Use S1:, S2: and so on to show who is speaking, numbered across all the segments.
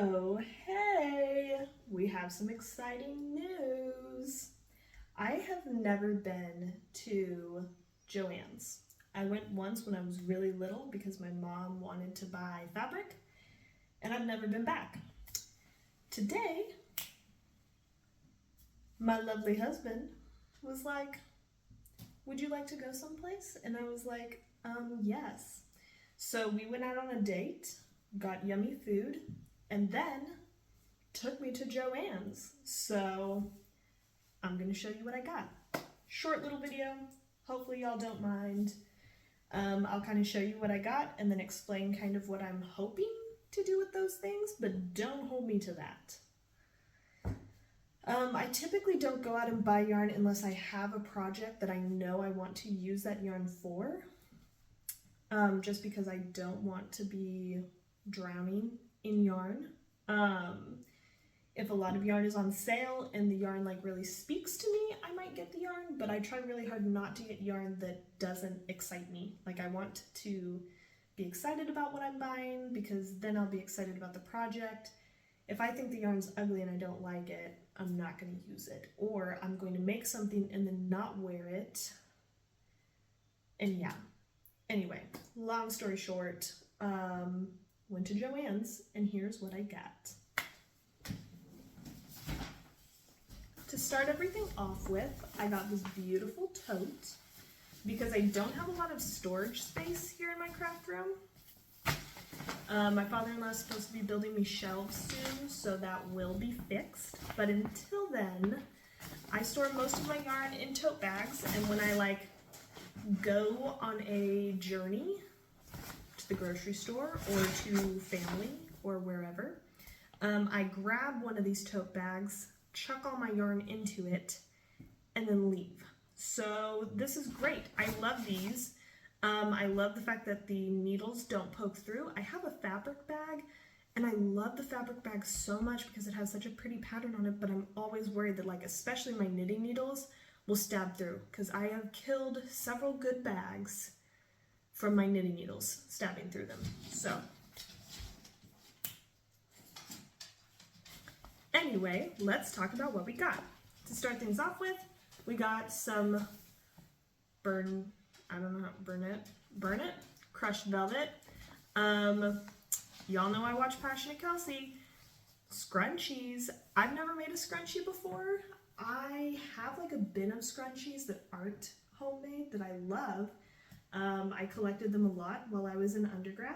S1: Oh, hey, we have some exciting news. I have never been to JoAnn's. I went once when I was really little because my mom wanted to buy fabric, and I've never been back. Today, my lovely husband was like, "Would you like to go someplace?" And I was like, yes. So we went out on a date, got yummy food, and then took me to JoAnn's. So I'm gonna show you what I got. Short little video, hopefully y'all don't mind. I'll kind of show you what I got and then explain kind of what I'm hoping to do with those things, but don't hold me to that. I typically don't go out and buy yarn unless I have a project that I know I want to use that yarn for, just because I don't want to be drowning in yarn. If a lot of yarn is on sale and the yarn like really speaks to me, I might get the yarn, but I try really hard not to get yarn that doesn't excite me. Like, I want to be excited about what I'm buying because then I'll be excited about the project. If I think the yarn's ugly and I don't like it, I'm not going to use it. Or I'm going to make something and then not wear it. And yeah. Anyway, long story short, went to JoAnn's and here's what I got. To start everything off with, I got this beautiful tote because I don't have a lot of storage space here in my craft room. My father-in-law is supposed to be building me shelves soon, so that will be fixed. But until then, I store most of my yarn in tote bags, and when I go on a journey to the grocery store or to family or wherever, I grab one of these tote bags, chuck all my yarn into it, and then leave. So this is great. I love these. I love the fact that the needles don't poke through. I have a fabric bag, and I love the fabric bag so much because it has such a pretty pattern on it, but I'm always worried that, especially my knitting needles will stab through, because I have killed several good bags from my knitting needles stabbing through them. So anyway, let's talk about what we got. To start things off with, we got some burn it, crushed velvet. Y'all know I watch Passionate Kelsey. Scrunchies. I've never made a scrunchie before. I have a bin of scrunchies that aren't homemade that I love. I collected them a lot while I was in undergrad.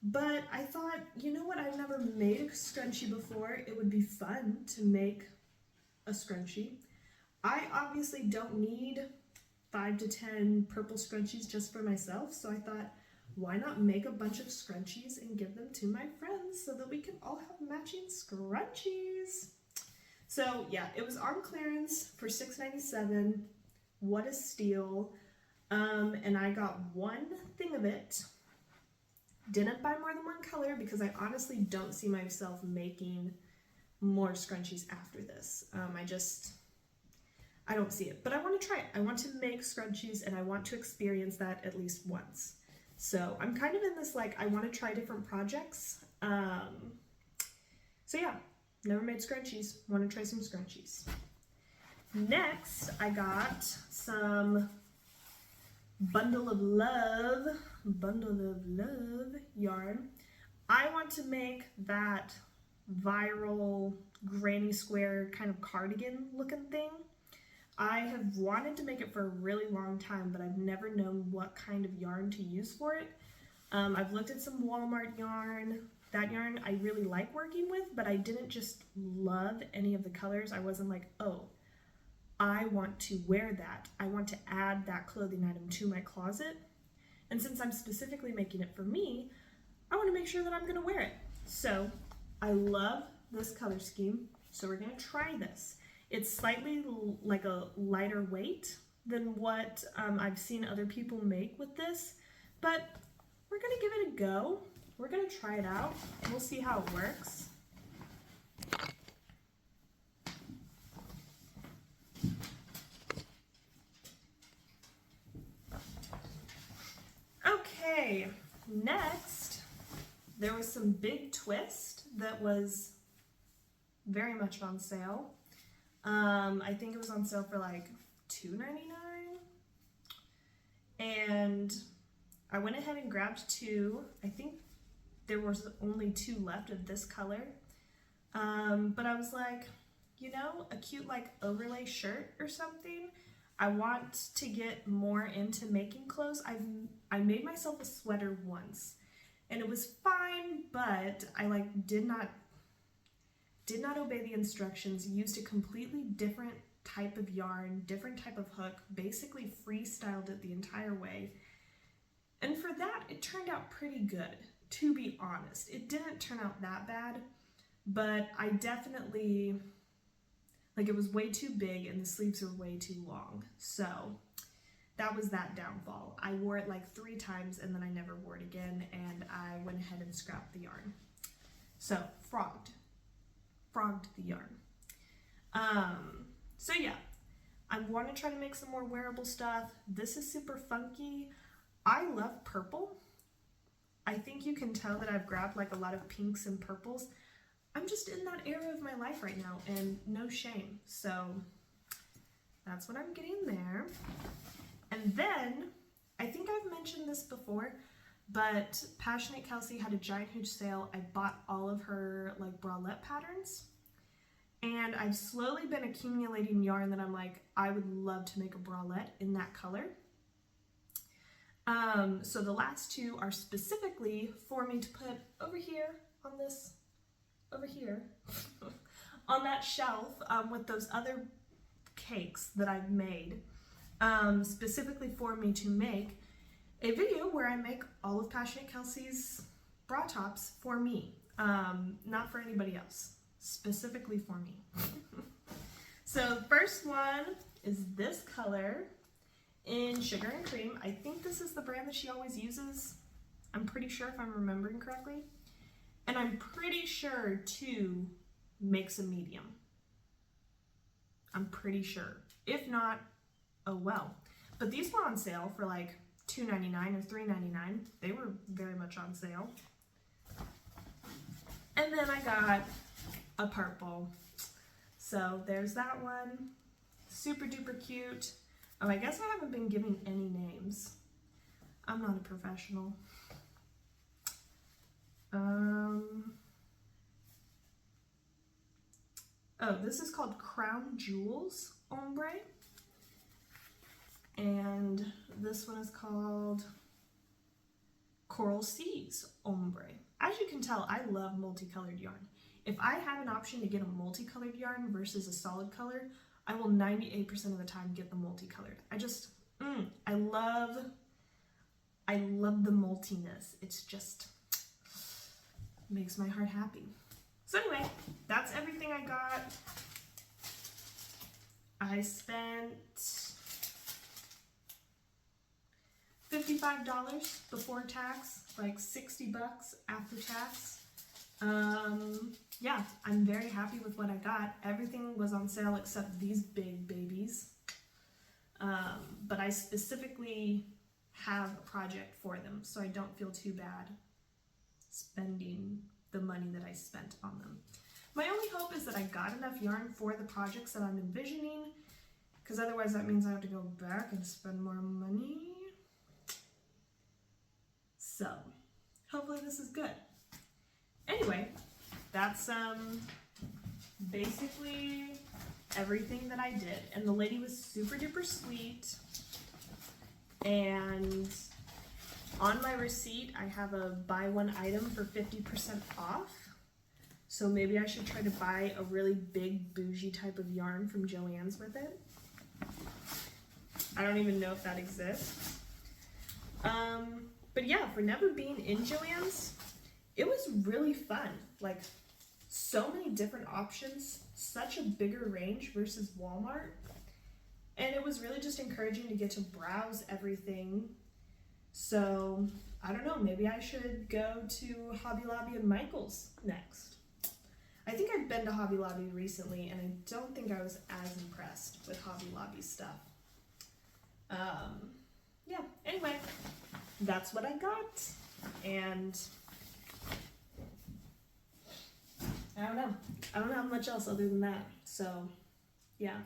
S1: But I thought, you know what, I've never made a scrunchie before. It would be fun to make a scrunchie. I obviously don't need 5 to 10 purple scrunchies just for myself, so I thought, why not make a bunch of scrunchies and give them to my friends so that we can all have matching scrunchies. So yeah, it was on clearance for $6.97. What a steal. And I got one thing of it. Didn't buy more than one color because I honestly don't see myself making more scrunchies after this. I don't see it, but I want to try it. I want to make scrunchies and I want to experience that at least once. So I'm kind of in this, I want to try different projects. So yeah, never made scrunchies. Want to try some scrunchies. Next, I got some Bundle of Love yarn. I want to make that viral granny square kind of cardigan looking thing. I have wanted to make it for a really long time, but I've never known what kind of yarn to use for it. I've looked at some Walmart yarn. That yarn I really like working with, but I didn't just love any of the colors. I wasn't like, oh, I want to wear that. I want to add that clothing item to my closet. And since I'm specifically making it for me, I want to make sure that I'm going to wear it. So I love this color scheme, so we're going to try this. It's slightly a lighter weight than what I've seen other people make with this, but we're going to give it a go. We're going to try it out, and we'll see how it works. Okay, next, there was some big twist that was very much on sale. I think it was on sale for like $2.99. And I went ahead and grabbed 2. I think there was only 2 left of this color. But I was like, you know, a cute like overlay shirt or something. I want to get more into making clothes. I made myself a sweater once and it was fine, but I like did not obey the instructions, used a completely different type of yarn, different type of hook, basically freestyled it the entire way. And for that, it turned out pretty good, to be honest. It didn't turn out that bad, but I definitely, like, it was way too big and the sleeves are way too long. So that was that downfall. I wore it like 3 times and then I never wore it again, and I went ahead and scrapped the yarn. So frogged the yarn. So yeah, I want to try to make some more wearable stuff. This is super funky. I love purple. I think you can tell that I've grabbed like a lot of pinks and purples. I'm just in that era of my life right now, and no shame. So that's what I'm getting there. And then, I think I've mentioned this before, but Passionate Kelsey had a giant huge sale. I bought all of her like bralette patterns, and I've slowly been accumulating yarn that I'm like, I would love to make a bralette in that color. So the last 2 are specifically for me to put over here on this, over here, on that shelf with those other cakes that I've made, specifically for me to make a video where I make all of Passionate Kelsey's bra tops for me, not for anybody else, specifically for me. So the first one is this color in Sugar and Cream. I think this is the brand that she always uses. I'm pretty sure, if I'm remembering correctly. And I'm pretty sure 2 makes a medium. I'm pretty sure. If not, oh well. But these were on sale for like $2.99 or $3.99. They were very much on sale. And then I got a purple. So there's that one. Super duper cute. Oh, I guess I haven't been giving any names. I'm not a professional. Oh, this is called Crown Jewels Ombre. And this one is called Coral Seas Ombre. As you can tell, I love multicolored yarn. If I have an option to get a multicolored yarn versus a solid color, I will 98% of the time get the multicolored. I love the multiness. It's just makes my heart happy. So anyway, that's everything I got. I spent $55 before tax, like $60 after tax. Yeah, I'm very happy with what I got. Everything was on sale except these big babies. But I specifically have a project for them, so I don't feel too bad spending the money that I spent on them. My only hope is that I got enough yarn for the projects that I'm envisioning, because otherwise that means I have to go back and spend more money. So, hopefully this is good. Anyway, that's basically everything that I did. And the lady was super duper sweet. And on my receipt, I have a buy one item for 50% off. So maybe I should try to buy a really big bougie type of yarn from JoAnn's with it. I don't even know if that exists. But yeah, for never being in JoAnn's, it was really fun. Like, so many different options, such a bigger range versus Walmart. And it was really just encouraging to get to browse everything. So, I don't know, maybe I should go to Hobby Lobby and Michael's next. I think I've been to Hobby Lobby recently, and I don't think I was as impressed with Hobby Lobby stuff. Yeah, anyway, that's what I got. And I don't know. I don't have much else other than that. So, yeah.